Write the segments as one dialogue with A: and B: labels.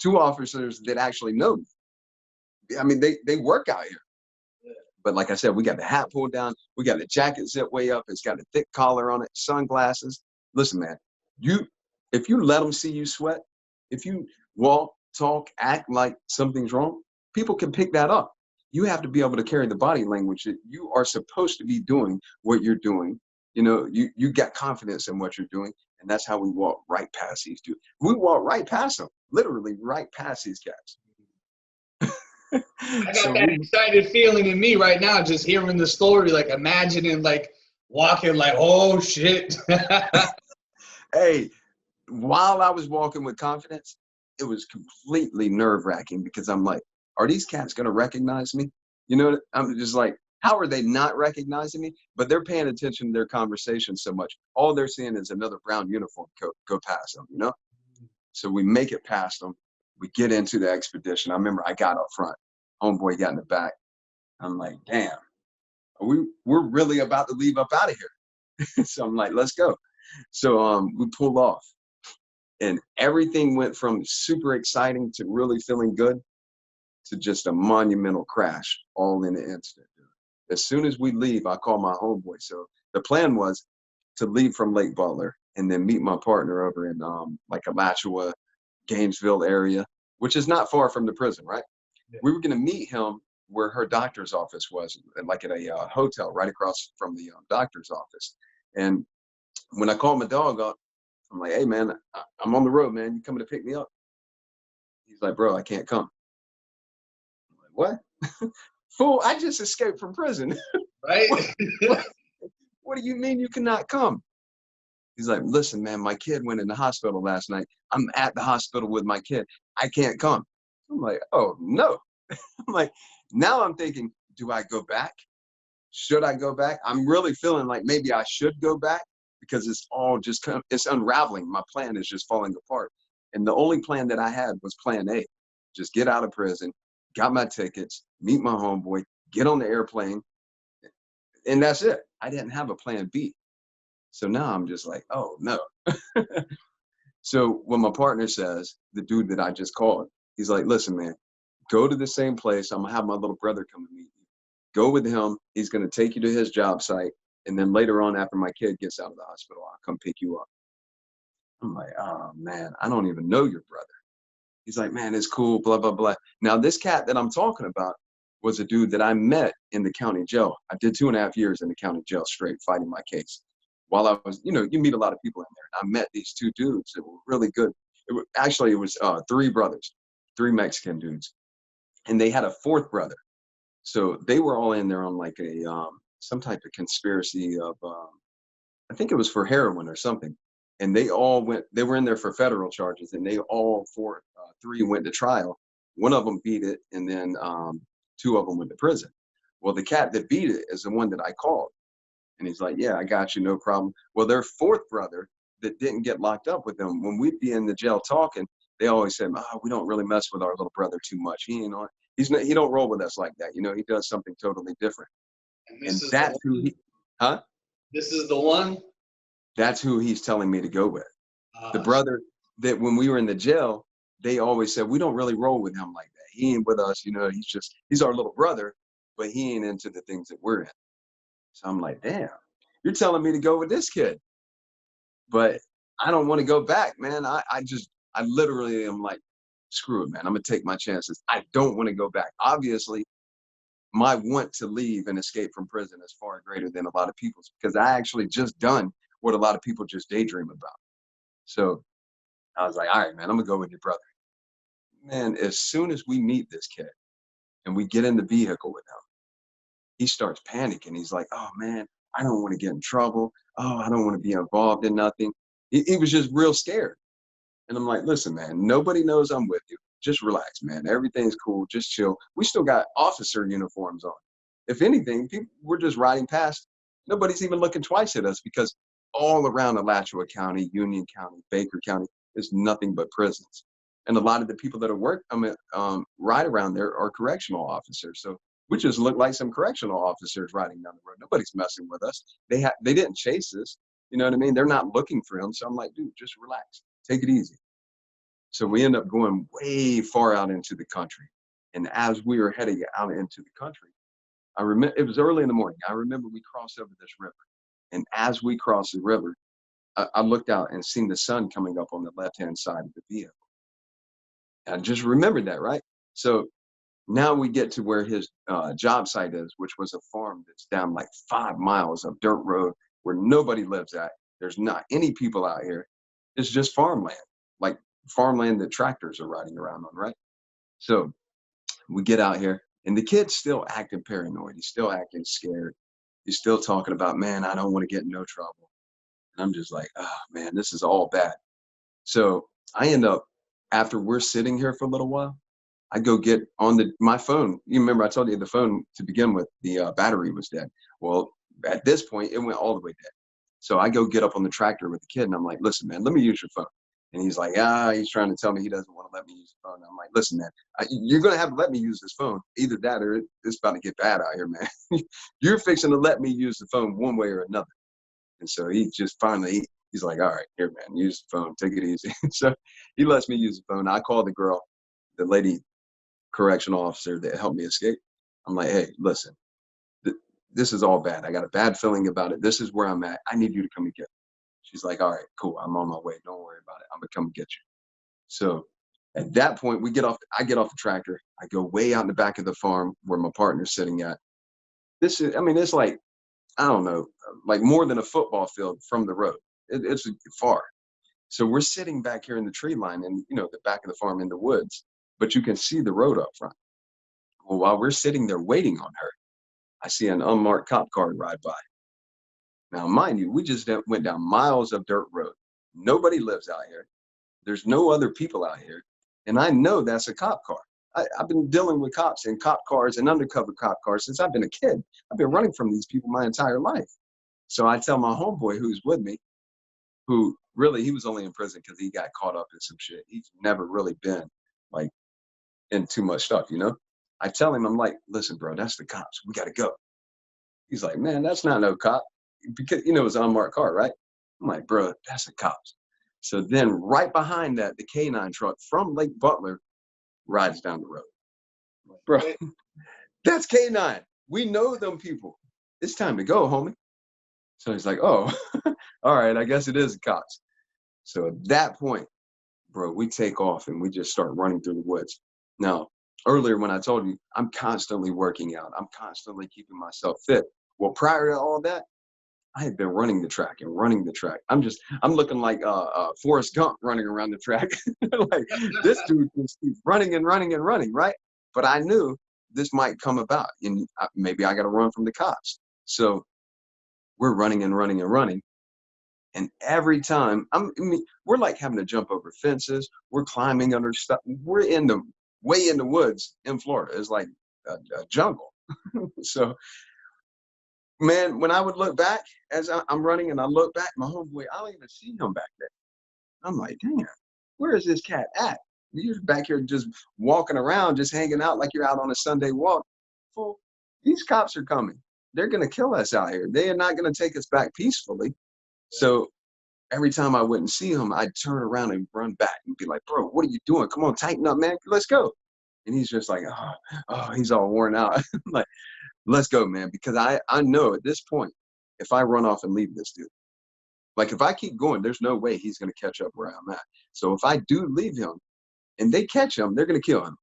A: two officers that actually know me. I mean, they work out here. But like I said, we got the hat pulled down. We got the jacket zipped way up. It's got a thick collar on it, sunglasses. Listen, man, you if you let them see you sweat, if you walk, talk, act like something's wrong, people can pick that up. You have to be able to carry the body language that you are supposed to be doing what you're doing. You know, you got confidence in what you're doing, and that's how we walk right past these dudes. We walk right past them, literally right past these cats.
B: I got
A: So
B: that
A: we
B: excited feeling in me right now, just hearing the story, like imagining like walking like, oh shit.
A: hey, while I was walking with confidence, it was completely nerve wracking because I'm like, are these cats going to recognize me? You know, I'm just like, how are they not recognizing me? But they're paying attention to their conversation so much. All they're seeing is another brown uniform go past them, you know? So we make it past them. We get into the expedition. I remember I got up front. Homeboy got in the back. I'm like, damn, we're really about to leave up out of here. So I'm like, let's go. So we pull off. And everything went from super exciting to really feeling good to just a monumental crash all in an instant. As soon as we leave, I call my homeboy. So the plan was to leave from Lake Butler and then meet my partner over in like Alachua, Gainesville area, which is not far from the prison, right?
B: Yeah.
A: We were going to meet him where her doctor's office was, like at a hotel right across from the doctor's office. And when I called my dog up, I'm like, hey, man, I'm on the road, man. You coming to pick me up? He's like, bro, I can't come. I'm like, what? Fool, I just escaped from prison.
B: Right?
A: what, what, what do you mean you cannot come? He's like, listen, man, my kid went in the hospital last night. I'm at the hospital with my kid. I can't come. I'm like, oh, no. I'm like, now I'm thinking, do I go back? Should I go back? I'm really feeling like maybe I should go back because it's all just kind of, it's unraveling. My plan is just falling apart. And the only plan that I had was plan A. Just get out of prison, got my tickets, meet my homeboy, get on the airplane, and that's it. I didn't have a plan B. So now I'm just like, oh no. So when my partner says, the dude that I just called, he's like, listen, man, go to the same place. I'm gonna have my little brother come and meet you. Go with him. He's gonna take you to his job site. And then later on, after my kid gets out of the hospital, I'll come pick you up. I'm like, oh man, I don't even know your brother. He's like, man, it's cool, blah, blah, blah. Now, this cat that I'm talking about was a dude that I met in the county jail. I did 2.5 years in the county jail straight fighting my case. While I was, you know, you meet a lot of people in there. And I met these two dudes that were really good. It was three brothers, three Mexican dudes. And they had a fourth brother. So they were all in there on like a some type of conspiracy of I think it was for heroin or something. And they all went. They were in there for federal charges, and they all three went to trial. One of them beat it, and then two of them went to prison. Well, the cat that beat it is the one that I called, and he's like, "Yeah, I got you, no problem." Well, their fourth brother that didn't get locked up with them, when we'd be in the jail talking, they always said, "Oh, we don't really mess with our little brother too much. He ain't on. He's not, he don't roll with us like that. You know, he does something totally different."
B: And this
A: And
B: is the
A: that's who
B: one.
A: he, huh?
B: This is the one.
A: That's who he's telling me to go with. The
B: Uh,
A: brother that when we were in the jail, they always said, we don't really roll with him like that. He ain't with us, you know, he's our little brother, but he ain't into the things that we're in. So I'm like, damn, you're telling me to go with this kid. But I don't want to go back, man. I literally am like, screw it, man. I'm gonna take my chances. I don't want to go back. Obviously, my want to leave and escape from prison is far greater than a lot of people's because I actually just done what a lot of people just daydream about. So I was like, all right, man, I'm gonna go with your brother. Man, as soon as we meet this kid and we get in the vehicle with him, he starts panicking. He's like, oh man, I don't want to get in trouble. Oh, I don't want to be involved in nothing. He was just real scared. And I'm like, listen, man, nobody knows I'm with you. Just relax, man. Everything's cool. Just chill. We still got officer uniforms on. If anything, we're just riding past. Nobody's even looking twice at us because all around Alachua County, Union County, Baker County is nothing but prisons. And a lot of the people that are right around there are correctional officers. So we just look like some correctional officers riding down the road. Nobody's messing with us. They didn't chase us. You know what I mean? They're not looking for him. So I'm like, dude, just relax. Take it easy. So we end up going way far out into the country. And as we were heading out into the country, I remember it was early in the morning. I remember we crossed over this river. And as we crossed the river, I looked out and seen the sun coming up on the left-hand side of the vehicle. I just remembered that, right? So now we get to where his job site is, which was a farm that's down like 5 miles of dirt road where nobody lives at. There's not any people out here. It's just farmland, like farmland that tractors are riding around on, right? So we get out here, and the kid's still acting paranoid. He's still acting scared. He's still talking about, man, I don't want to get in no trouble. And I'm just like, oh man, this is all bad. So I end up, after we're sitting here for a little while, I go get on my phone. You remember I told you the phone to begin with, the battery was dead. Well, at this point, it went all the way dead. So I go get up on the tractor with the kid, and I'm like, listen, man, let me use your phone. And he's like, he's trying to tell me he doesn't want to let me use the phone. I'm like, listen, man, you're going to have to let me use this phone. Either that or it's about to get bad out here, man. You're fixing to let me use the phone one way or another. And so he just finally, he's like, all right, here, man, use the phone. Take it easy. So he lets me use the phone. I call the girl, the lady correctional officer that helped me escape. I'm like, hey, listen, this is all bad. I got a bad feeling about it. This is where I'm at. I need you to come and get me. She's like, all right, cool. I'm on my way. Don't worry about it. I'm gonna come and get you. So at that point, I get off the tractor. I go way out in the back of the farm where my partner's sitting at. It's like, I don't know, like more than a football field from the road. It's far. So we're sitting back here in the tree line and, the back of the farm in the woods, but you can see the road up front. Well, while we're sitting there waiting on her, I see an unmarked cop car ride by. Now, mind you, we just went down miles of dirt road. Nobody lives out here. There's no other people out here. And I know that's a cop car. I've been dealing with cops and cop cars and undercover cop cars since I've been a kid. I've been running from these people my entire life. So I tell my homeboy who's with me, who really, he was only in prison because he got caught up in some shit. He's never really been like in too much stuff. I tell him, I'm like, listen, bro, that's the cops. We got to go. He's like, man, that's not no cop. Because, it's an unmarked car, right? I'm like, bro, that's the cops. So then right behind that, the K9 truck from Lake Butler rides down the road. Like, bro, that's K9. We know them people. It's time to go, homie. So he's like, oh, all right, I guess it is the cops. So at that point, bro, we take off and we just start running through the woods. Now, earlier when I told you, I'm constantly working out. I'm constantly keeping myself fit. Well, prior to all that, I had been running the track and running the track. I'm looking like Forrest Gump running around the track. Like this dude just keeps running and running and running, right? But I knew this might come about and maybe I got to run from the cops. So we're running and running and running. And every time we're like having to jump over fences. We're climbing under stuff. We're way in the woods in Florida. It's like a jungle. So man, when I would look back as I'm running and I look back, my homeboy, I don't even see him back there. I'm like, damn, where is this cat at? You're back here just walking around, just hanging out like you're out on a Sunday walk. Well, these cops are coming. They're going to kill us out here. They are not going to take us back peacefully. So every time I wouldn't see him, I'd turn around and run back and be like, bro, what are you doing? Come on, tighten up, man. Let's go. And he's just like, oh, he's all worn out. Like, let's go, man, because I know at this point, if I run off and leave this dude, like if I keep going, there's no way he's going to catch up where I'm at. So if I do leave him and they catch him, they're going to kill him.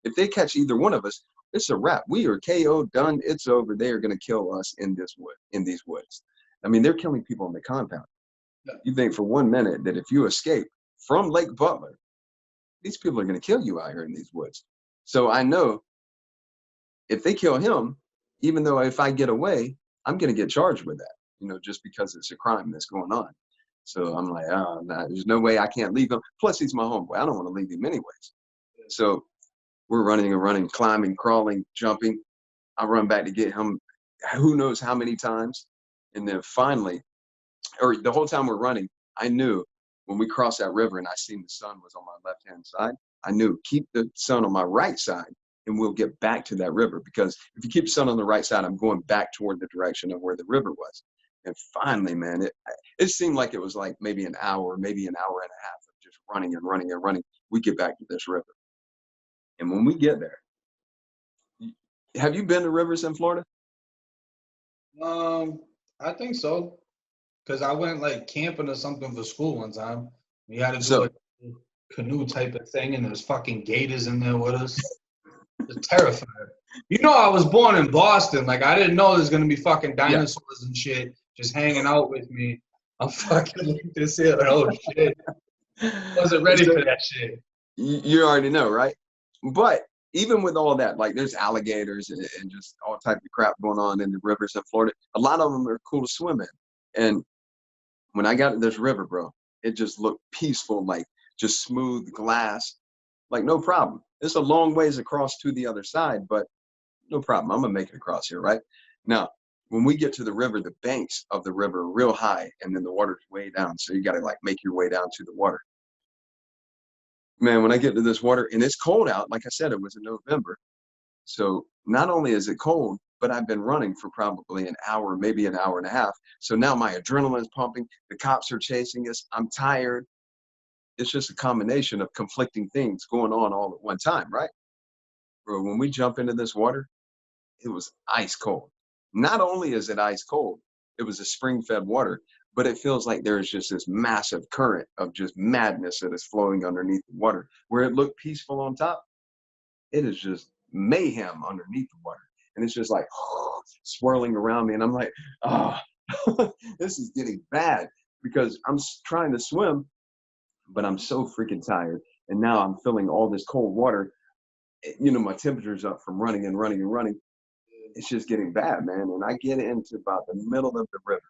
A: If they catch either one of us, it's a wrap. We are KO, done. It's over. They are going to kill us in these woods. I mean, they're killing people in the compound. Yeah. You think for 1 minute that if you escape from Lake Butler, these people are going to kill you out here in these woods. So I know if they kill him, even though if I get away, I'm going to get charged with that, just because it's a crime that's going on. So I'm like, oh, nah, there's no way I can't leave him. Plus, he's my homeboy. I don't want to leave him anyways. So we're running and running, climbing, crawling, jumping. I run back to get him who knows how many times. And then finally, or the whole time we're running, I knew when we crossed that river and I seen the sun was on my left-hand side, I knew keep the sun on my right side and we'll get back to that river. Because if you keep the sun on the right side, I'm going back toward the direction of where the river was. And finally, man, it seemed like it was like maybe an hour, maybe an hour and a half of just running and running and running. we get back to this river. And when we get there, have you been to rivers in Florida?
B: I think so. Cause I went like camping or something for school one time. We had to do
A: So
B: like a canoe type of thing, and there's fucking gators in there with us. It's terrifying. You know, I was born in Boston. Like, I didn't know there's gonna be fucking
A: yeah,
B: dinosaurs and shit just hanging out with me. I'm fucking like this here. Like, oh shit, wasn't ready
A: so
B: for that shit.
A: you already know, right? But even with all that, like there's alligators and just all type of crap going on in the rivers in Florida. A lot of them are cool to swim in. And when I got to this river, bro, it just looked peaceful, like just smooth glass, like no problem. It's a long ways across to the other side, but no problem. I'm gonna make it across here, right? Now, when we get to the river, the banks of the river are real high, and then the water's way down. So you got to like make your way down to the water. Man, when I get to this water, and it's cold out, like I said, it was in November. So not only is it cold, but I've been running for probably an hour, maybe an hour and a half. So now my adrenaline's pumping. The cops are chasing us. I'm tired. It's just a combination of conflicting things going on all at one time, right? Bro, when we jump into this water, it was ice cold. Not only is it ice cold, it was a spring-fed water, but it feels like there's just this massive current of just madness that is flowing underneath the water. Where it looked peaceful on top, it is just mayhem underneath the water. And it's just like swirling around me. And I'm like, oh, this is getting bad because I'm trying to swim, but I'm so freaking tired. And now I'm feeling all this cold water. You know, my temperature's up from running and running and running. It's just getting bad, man. And I get into about the middle of the river.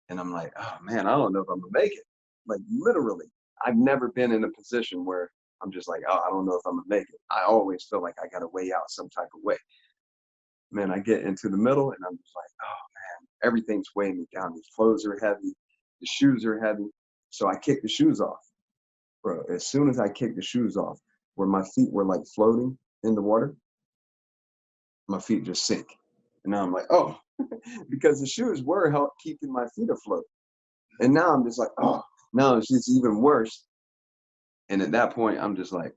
A: And I'm like, oh, man, I don't know if I'm going to make it. Like, literally, I've never been in a position where I'm just like, oh, I don't know if I'm going to make it. I always feel like I got to weigh out some type of way. Man, I get into the middle and I'm just like, oh, man, everything's weighing me down. These clothes are heavy. The shoes are heavy. So I kick the shoes off. Bro, as soon as I kick the shoes off, where my feet were like floating in the water, my feet just sink. And now I'm like, oh, because the shoes were help keeping my feet afloat. And now I'm just like, oh, now it's just even worse. And at that point, I'm just like,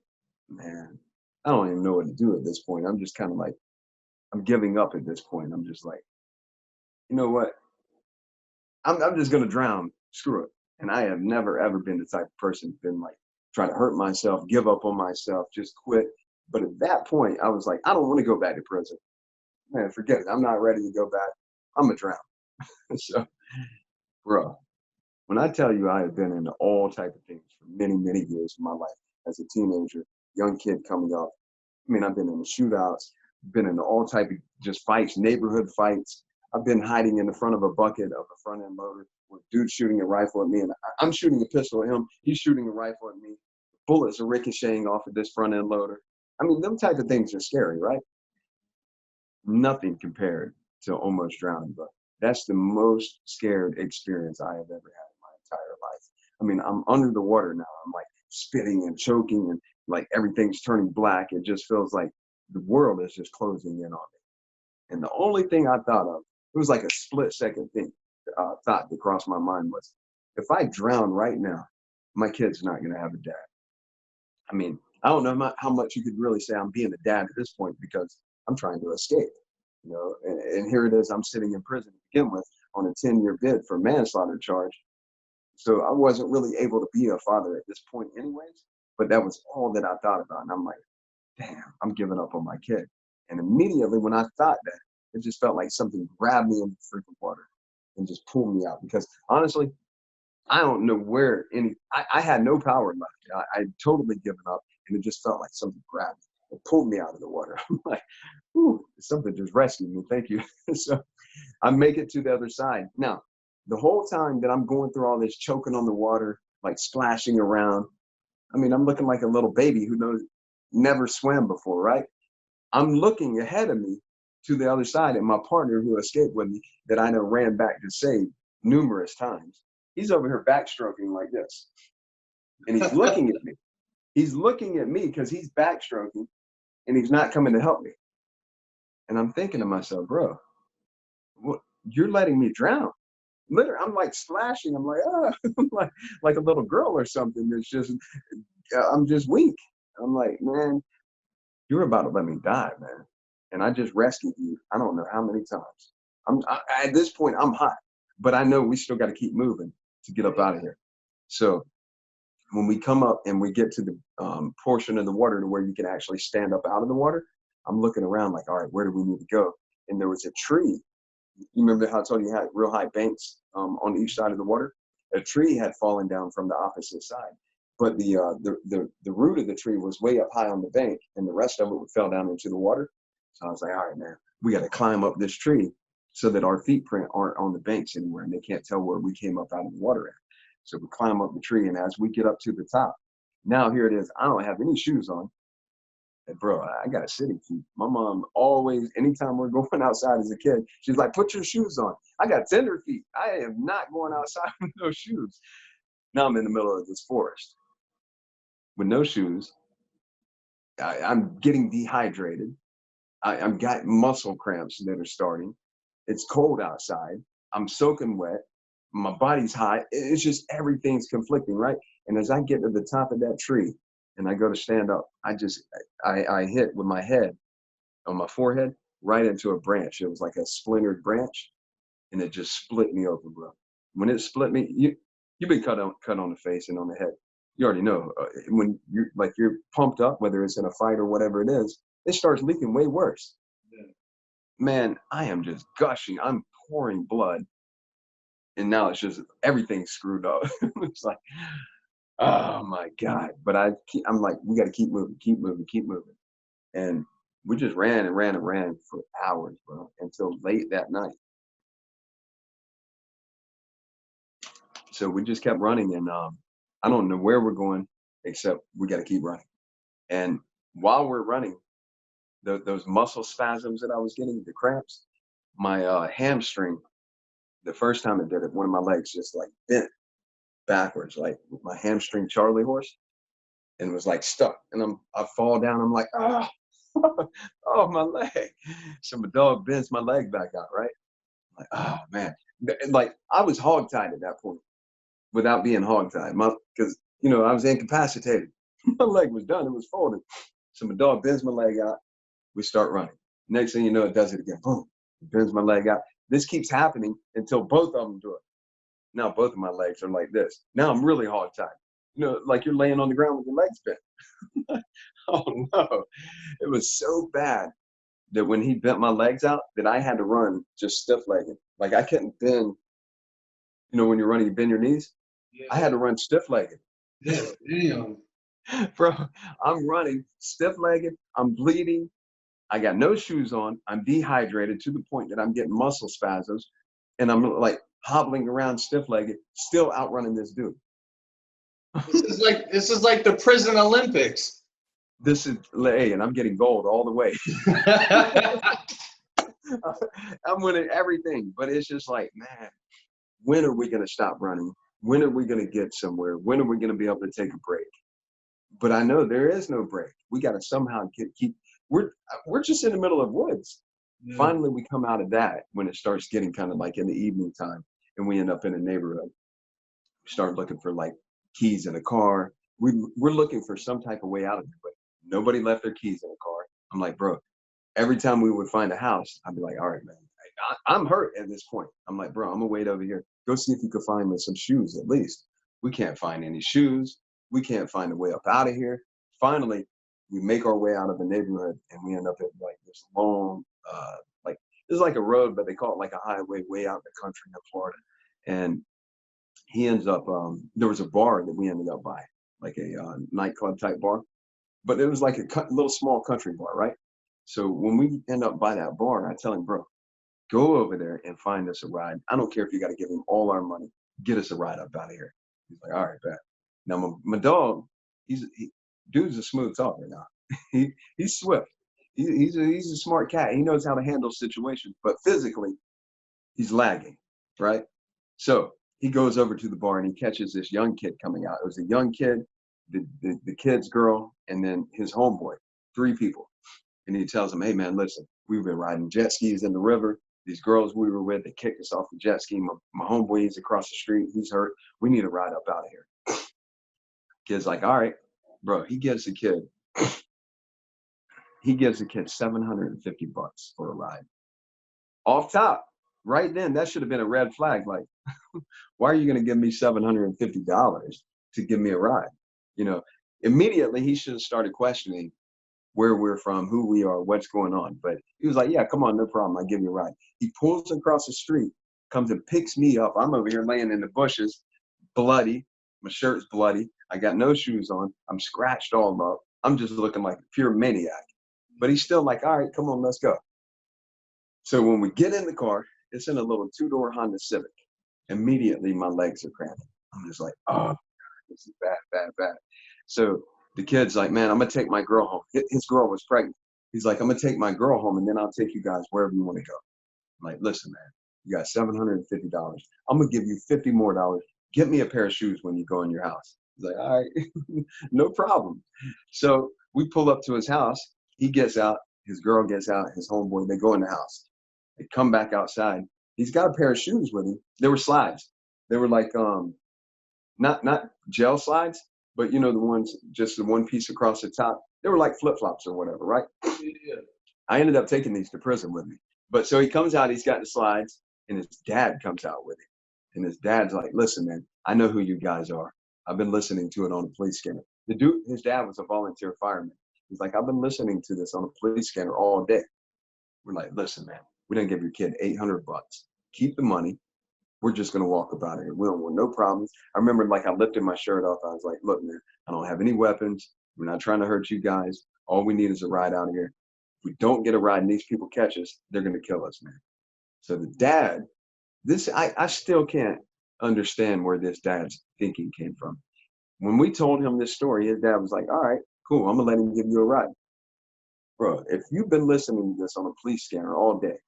A: man, I don't even know what to do at this point. I'm just kind of like, I'm giving up at this point. I'm just like, you know what? I'm just gonna drown. Screw it. And I have never ever been the type of person who's been like trying to hurt myself, give up on myself, just quit. But at that point, I was like, I don't want to go back to prison. Man, forget it. I'm not ready to go back. I'm gonna drown. So, bro, when I tell you I have been into all type of things for many, many years of my life as a teenager, young kid coming up. I mean, I've been in the shootouts, been in all type of just fights, neighborhood fights. I've been hiding in the front of a bucket of a front end loader with dude shooting a rifle at me, and I'm shooting a pistol at him. He's shooting a rifle at me. Bullets are ricocheting off of this front end loader. I mean, them type of things are scary, right? Nothing compared to almost drowning, but that's the most scared experience I have ever had in my entire life. I mean, I'm under the water now. I'm like spitting and choking and like everything's turning black. It just feels like the world is just closing in on me. And the only thing I thought of, it was like a split second thing, thought that crossed my mind was, if I drown right now, my kid's not going to have a dad. I mean, I don't know how much you could really say I'm being a dad at this point because I'm trying to escape, you know, and here it is. I'm sitting in prison to begin with on a 10-year bid for manslaughter charge. So I wasn't really able to be a father at this point anyways, but that was all that I thought about. And I'm like, damn, I'm giving up on my kid. And immediately when I thought that, it just felt like something grabbed me in the freaking water and just pulled me out. Because honestly, I don't know where I had no power left. I'd totally given up, and it just felt like something grabbed me. It pulled me out of the water. I'm like, ooh, something just rescued me. Thank you. So I make it to the other side. Now, the whole time that I'm going through all this choking on the water, like splashing around, I mean, I'm looking like a little baby who never swam before, right? I'm looking ahead of me to the other side, and my partner who escaped with me that I know ran back to save numerous times. He's over here backstroking like this. And he's looking at me. He's looking at me because he's backstroking and he's not coming to help me. And I'm thinking to myself, bro, what, you're letting me drown. Literally, I'm like splashing. I'm like, ah, I'm like a little girl or something that's just I'm just weak. I'm like, man, you're about to let me die, man. And I just rescued you. I don't know how many times. At this point, I'm hot, but I know we still got to keep moving to get up out of here. So when we come up and we get to the portion of the water to where you can actually stand up out of the water, I'm looking around like, all right, where do we need to go? And there was a tree. You remember how I told you had real high banks on each side of the water? A tree had fallen down from the opposite side, but the root of the tree was way up high on the bank, and the rest of it fell down into the water. So I was like, all right, man, we got to climb up this tree so that our feet print aren't on the banks anywhere, and they can't tell where we came up out of the water at. So we climb up the tree, and as we get up to the top, now here it is. I don't have any shoes on. And bro, I got a city feet. My mom always, anytime we're going outside as a kid, she's like, put your shoes on. I got tender feet. I am not going outside with no shoes. Now I'm in the middle of this forest with no shoes. I'm getting dehydrated. I'm got muscle cramps that are starting. It's cold outside. I'm soaking wet. My body's hot. It's just everything's conflicting, right? And as I get to the top of that tree and I go to stand up, I hit with my head on my forehead right into a branch. It was like a splintered branch, and it just split me open, bro. When it split me, you've been cut on the face and on the head. You already know when you're pumped up, whether it's in a fight or whatever it is, it starts leaking way worse.
B: Yeah.
A: Man, I am just gushing. I'm pouring blood. And now it's just everything's screwed up. It's like, oh my God. But I'm like, we got to keep moving, keep moving, keep moving. And we just ran and ran and ran for hours, bro, until late that night. So we just kept running, and I don't know where we're going, except we got to keep running. And while we're running, those muscle spasms that I was getting, the cramps, my hamstring, the first time it did it, one of my legs just like bent backwards, like my hamstring Charlie horse, and was like stuck. And I fall down. I'm like, oh, oh, my leg. So my dog bends my leg back out, right? I'm like, oh man, like I was hogtied at that point without being hogtied, because I was incapacitated. My leg was done. It was folded. So my dog bends my leg out. We start running. Next thing you know, it does it again. Boom, it bends my leg out. This keeps happening until both of them do it. Now both of my legs are like this. Now I'm really hogtied. Like you're laying on the ground with your legs bent. Oh no. It was so bad that when he bent my legs out, that I had to run just stiff-legged. Like I couldn't bend, when you're running, you bend your knees.
B: Yeah.
A: I had to run stiff-legged.
B: Yeah, damn.
A: Bro, I'm running stiff-legged. I'm bleeding. I got no shoes on. I'm dehydrated to the point that I'm getting muscle spasms. And I'm like hobbling around stiff-legged, still outrunning this dude.
B: This is like the prison Olympics.
A: Hey, and I'm getting gold all the way. I'm winning everything, but it's just like, man, when are we going to stop running? When are we going to get somewhere? When are we going to be able to take a break? But I know there is no break. We got to somehow we're just in the middle of woods. Yeah. Finally, we come out of that when it starts getting kind of like in the evening time, and we end up in a neighborhood. We start looking for like keys in a car. We're looking for some type of way out of it, but nobody left their keys in the car. I'm like, bro, every time we would find a house, I'd be like, all right, man, I'm hurt at this point. I'm like, bro, I'm gonna wait over here. Go see if you could find me some shoes at least. We can't find any shoes. We can't find a way up out of here. Finally, we make our way out of the neighborhood, and we end up at like this long, it's like a road, but they call it like a highway way out in the country in Florida. And he ends up, there was a bar that we ended up by, like a nightclub type bar, but it was like a little small country bar, right? So when we end up by that bar, I tell him, bro, go over there and find us a ride. I don't care if you got to give him all our money. Get us a ride up out of here. He's like, all right, bet. Now my dog, dude's a smooth talker now. He's swift. He's a smart cat. He knows how to handle situations, but physically, he's lagging, right? So he goes over to the bar and he catches this young kid coming out. It was a young kid, the kid's girl, and then his homeboy, 3 people. And he tells him, hey, man, listen, we've been riding jet skis in the river. These girls we were with, they kicked us off the jet ski. My homeboy is across the street. He's hurt. We need a ride up out of here. Kid's like, all right. Bro, he gives the kid $750 for a ride. Off top, right then, that should have been a red flag. Like, why are you going to give me $750 to give me a ride? You know, immediately he should have started questioning where we're from, who we are, what's going on. But he was like, yeah, come on, no problem. I'll give you a ride. He pulls across the street, comes and picks me up. I'm over here laying in the bushes, bloody. My shirt's bloody. I got no shoes on. I'm scratched all up. I'm just looking like a pure maniac. But he's still like, all right, come on, let's go. So when we get in the car, it's in a little two-door Honda Civic. Immediately, my legs are cramping. I'm just like, oh, this is bad, bad, bad. So the kid's like, man, I'm going to take my girl home. His girl was pregnant. He's like, I'm going to take my girl home, and then I'll take you guys wherever you want to go. I'm like, listen, man, you got $750. I'm going to give you $50 more. Get me a pair of shoes when you go in your house. He's like, all right, no problem. So we pull up to his house. He gets out. His girl gets out. His homeboy, they go in the house. They come back outside. He's got a pair of shoes with him. They were slides. They were like not gel slides, but you know the ones just the one piece across the top. They were like flip flops or whatever, right?
B: Yeah.
A: I ended up taking these to prison with me. But so he comes out. He's got the slides, and his dad comes out with him. And his dad's like, "Listen, man, I know who you guys are. I've been listening to it on a police scanner." The dude, his dad was a volunteer fireman. He's like, "I've been listening to this on a police scanner all day." We're like, "Listen, man, we didn't give your kid $800. Keep the money. We're just gonna walk up out of here. We don't want no problems." I remember, like, I lifted my shirt off. I was like, "Look, man, I don't have any weapons. We're not trying to hurt you guys. All we need is a ride out of here. If we don't get a ride and these people catch us, they're gonna kill us, man." So the dad, I still can't understand where this dad's thinking came from. When we told him this story, his dad was like, "All right, cool. I'm gonna let him give you a ride." Bro, if you've been listening to this on a police scanner all day,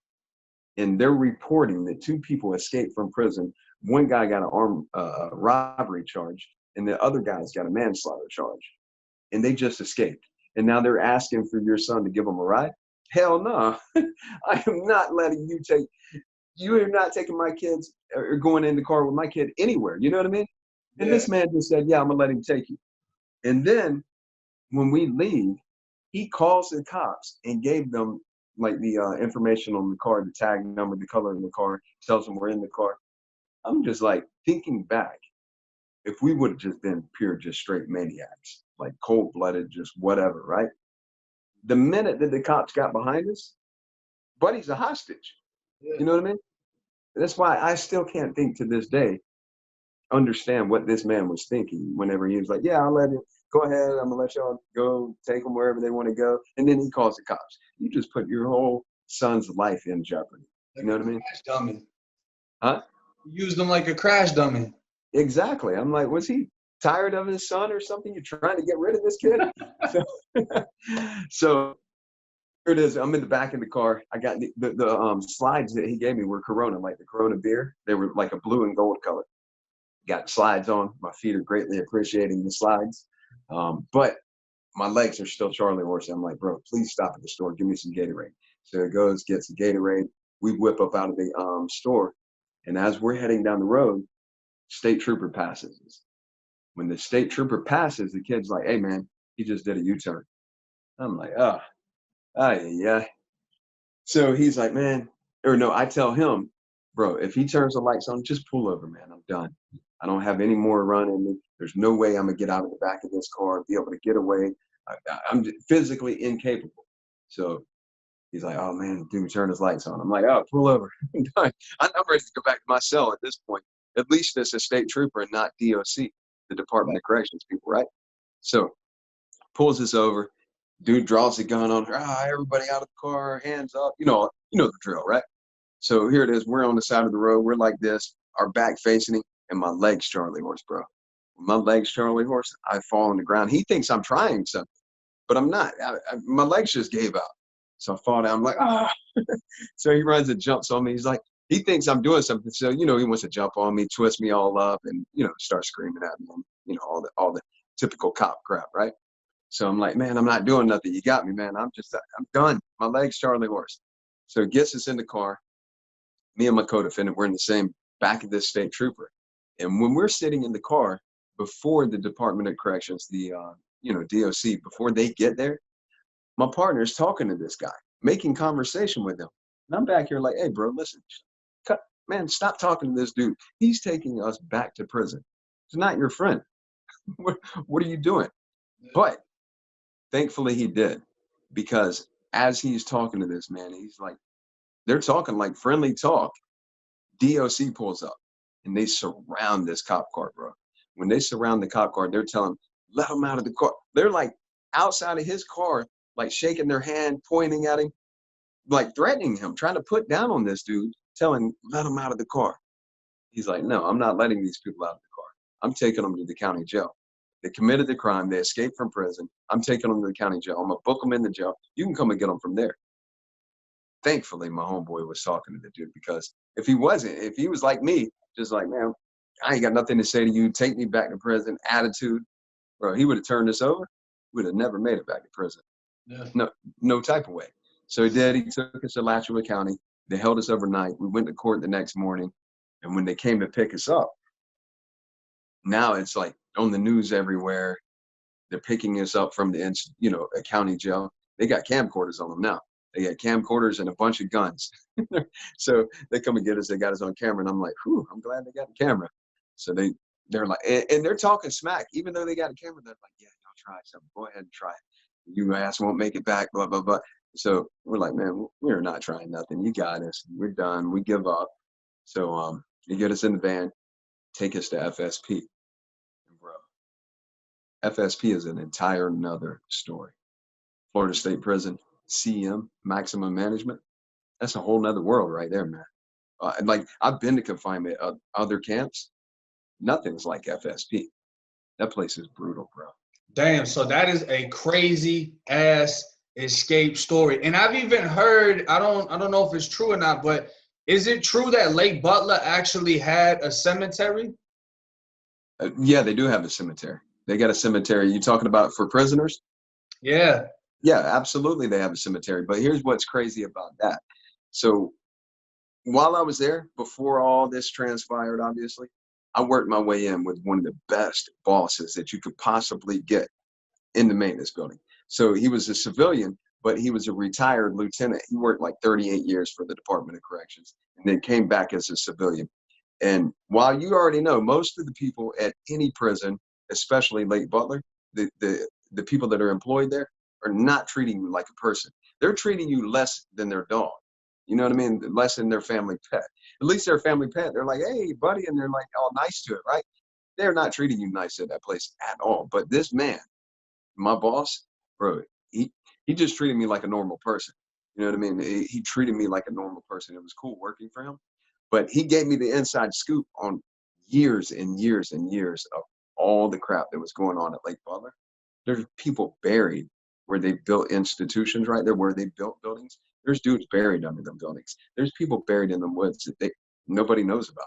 A: and they're reporting that two people escaped from prison. One guy got an armed robbery charge, and the other guy's got a manslaughter charge, and they just escaped. And now they're asking for your son to give them a ride. Hell no, I am not letting you take. You are not taking my kids or going in the car with my kid anywhere. You know what I mean? And
B: Yeah.
A: this man just said, "Yeah, I'm gonna let him take you." And then when we leave, he calls the cops and gave them like the information on the car, the tag number, the color of the car, tells them we're in the car. I'm just like thinking back, if we would have just been pure, just straight maniacs, like cold blooded, just whatever, right? The minute that the cops got behind us, Buddy's a hostage.
B: Yeah.
A: You know what I mean? That's why I still can't think to this day, understand what this man was thinking whenever he was like, "Yeah, I'll let it go ahead. I'm gonna let y'all go, take them wherever they want to go." And then he calls the cops. You just put your whole son's life in jeopardy. You know what I mean?
B: Crash dummy.
A: Huh?
B: You used them like a crash dummy.
A: Exactly. I'm like, was he tired of his son or something? You're trying to get rid of this kid? So here it is. I'm in the back of the car. I got the slides that he gave me were Corona, like the Corona beer. They were like a blue and gold color. Got slides on. My feet are greatly appreciating the slides. But my legs are still Charlie horse. I'm like, "Bro, please stop at the store. Give me some Gatorade." So it goes, gets the Gatorade. We whip up out of the store. And as we're heading down the road, state trooper passes us. When the state trooper passes, the kid's like, "Hey, man, he just did a U-turn." I'm like, "Oh, yeah." So he's like, "Man," or no, I tell him, "Bro, if he turns the lights on, just pull over, man. I'm done. I don't have any more run in me. There's no way I'm gonna get out of the back of this car, be able to get away. I'm physically incapable." So he's like, "Oh man, dude, turn his lights on." I'm like, "Oh, pull over." I'm done. I'm ready to go back to my cell at this point. At least it's a state trooper and not DOC, the Department of Corrections people, right? So pulls us over. Dude draws the gun on her. Everybody out of the car, hands up. You know the drill, right? So here it is. We're on the side of the road. We're like this, our back facing him, and my legs Charlie horse, bro. My legs Charlie horse. I fall on the ground. He thinks I'm trying something, but I'm not. My legs just gave out. So I fall down. I'm like, ah. So he runs and jumps on me. He's like, he thinks I'm doing something. So, he wants to jump on me, twist me all up, and, start screaming at me. And, all the typical cop crap, right? So I'm like, "Man, I'm not doing nothing. You got me, man. I'm done. My legs Charlie horse." So it gets us in the car. Me and my co-defendant, we're in the same back of this state trooper. And when we're sitting in the car before the Department of Corrections, the DOC, before they get there, my partner's talking to this guy, making conversation with him. And I'm back here like, hey, bro, listen, man, stop talking to this dude. He's taking us back to prison. He's not your friend. What are you doing? But thankfully he did, because as he's talking to this man, he's like, they're talking like friendly talk. DOC pulls up and they surround this cop car, bro. When they surround the cop car, they're telling him, let him out of the car. They're like outside of his car, like shaking their hand, pointing at him, like threatening him, trying to put down on this dude, telling, let him out of the car. He's like, no, I'm not letting these people out of the car. I'm taking them to the county jail. They committed the crime. They escaped from prison. I'm taking them to the county jail. I'm going to book them in the jail. You can come and get them from there. Thankfully, my homeboy was talking to the dude, because if he was like me, just like, man, I ain't got nothing to say to you, take me back to prison, attitude, bro, he would have turned us over. We'd have never made it back to prison.
B: Yeah.
A: No type of way. So he did. He took us to Alachua County. They held us overnight. We went to court the next morning. And when they came to pick us up, now it's like on the news everywhere. They're picking us up from the, a county jail. They got camcorders on them now. They got camcorders and a bunch of guns. So they come and get us. They got us on camera. And I'm like, whew, I'm glad they got the camera. So they're like, and they're talking smack. Even though they got a camera, they're like, yeah, y'all try something. Go ahead and try it. You ass won't make it back, blah, blah, blah. So we're like, man, we're not trying nothing. You got us. We're done. We give up. So you get us in the van, take us to FSP. And bro, FSP is an entire nother story. Florida State Prison, CM, maximum management. That's a whole nother world right there, man. Like, I've been to confinement, other camps. Nothing's like FSP. That place is brutal, bro.
B: Damn, so that is a crazy ass escape story. And I've even heard, I don't know if it's true or not, but is it true that Lake Butler actually had a cemetery?
A: Yeah, they do have a cemetery. They got a cemetery. You talking about for prisoners?
B: Yeah.
A: Yeah, absolutely they have a cemetery. But here's what's crazy about that. So while I was there, before all this transpired, obviously, I worked my way in with one of the best bosses that you could possibly get in the maintenance building. So he was a civilian, but he was a retired lieutenant. He worked like 38 years for the Department of Corrections and then came back as a civilian. And while you already know, most of the people at any prison, especially Lake Butler, the people that are employed there are not treating you like a person. They're treating you less than their dog. You know what I mean? Less than their family pet. At least their family pet, they're like, hey, buddy, and they're like all nice to it, right? They're not treating you nice at that place at all. But this man, my boss, bro, he just treated me like a normal person. You know what I mean? He treated me like a normal person. It was cool working for him. But he gave me the inside scoop on years and years and years of all the crap that was going on at Lake Butler. There's people buried where they built institutions right there, where they built buildings. There's dudes buried under them buildings. There's people buried in the woods that nobody knows about,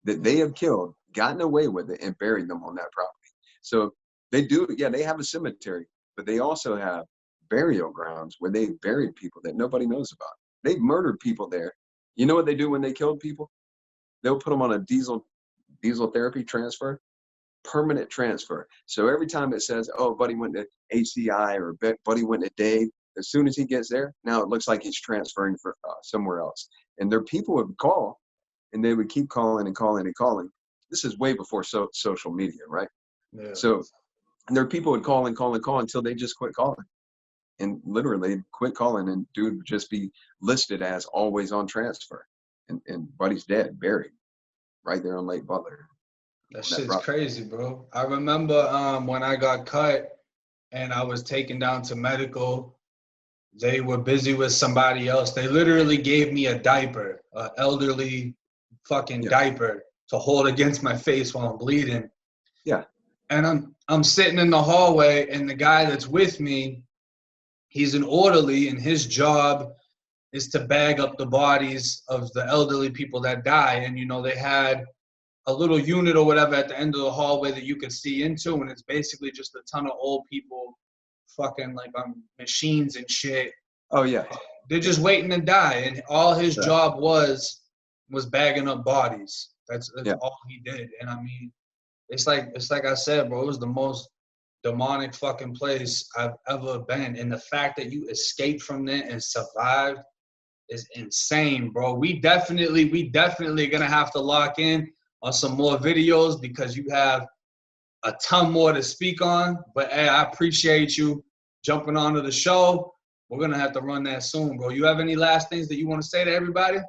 A: that they have killed, gotten away with it, and buried them on that property. So they do, yeah, they have a cemetery, but they also have burial grounds where they buried people that nobody knows about. They've murdered people there. You know what they do when they killed people? They'll put them on a diesel therapy transfer, permanent transfer. So every time it says, oh, buddy went to HCI or buddy went to Dave, as soon as he gets there, now it looks like he's transferring for somewhere else. And their people would call, and they would keep calling and calling and calling. This is way before social media, right? Yeah. So their people would call and call and call until they just quit calling. And literally quit calling, and dude would just be listed as always on transfer. And buddy's dead, buried right there on Lake Butler.
B: That shit's crazy, bro. I remember when I got cut and I was taken down to medical, they were busy with somebody else. They literally gave me a diaper, an elderly fucking diaper to hold against my face while I'm bleeding.
A: Yeah.
B: And I'm sitting in the hallway, and the guy that's with me, he's an orderly, and his job is to bag up the bodies of the elderly people that die. And, you know, they had a little unit or whatever at the end of the hallway that you could see into, and it's basically just a ton of old people fucking like on machines and shit.
A: Oh, yeah.
B: They're just waiting to die. And all his job was bagging up bodies. That's all he did. And I mean, it's like I said, bro, it was the most demonic fucking place I've ever been. And the fact that you escaped from there and survived is insane, bro. We definitely gonna have to lock in on some more videos because you have a ton more to speak on. But hey, I appreciate you jumping onto the show. We're gonna have to run that soon, bro. You have any last things that you want to say to everybody?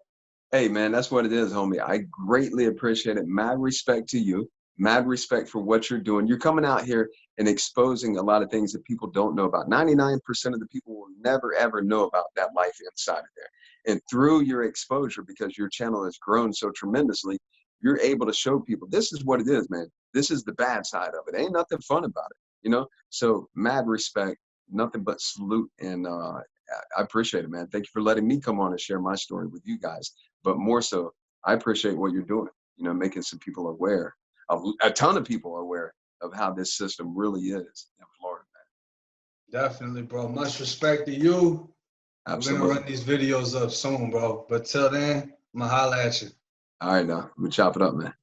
A: Hey, man, that's what it is, homie. I greatly appreciate it. Mad respect to you. Mad respect for what you're doing. You're coming out here and exposing a lot of things that people don't know about. 99% of the people will never, ever know about that life inside of there. And through your exposure, because your channel has grown so tremendously, you're able to show people this is what it is, man. This is the bad side of it. Ain't nothing fun about it, you know? So mad respect, nothing but salute. And I appreciate it, man. Thank you for letting me come on and share my story with you guys. But more so, I appreciate what you're doing, you know, making some people aware, a ton of people aware of how this system really is in Florida, man.
B: Definitely, bro. Much respect to you.
A: Absolutely.
B: We're gonna run these videos up soon, bro. But till then, I'ma holla at you.
A: All right, now, we'll chop it up, man.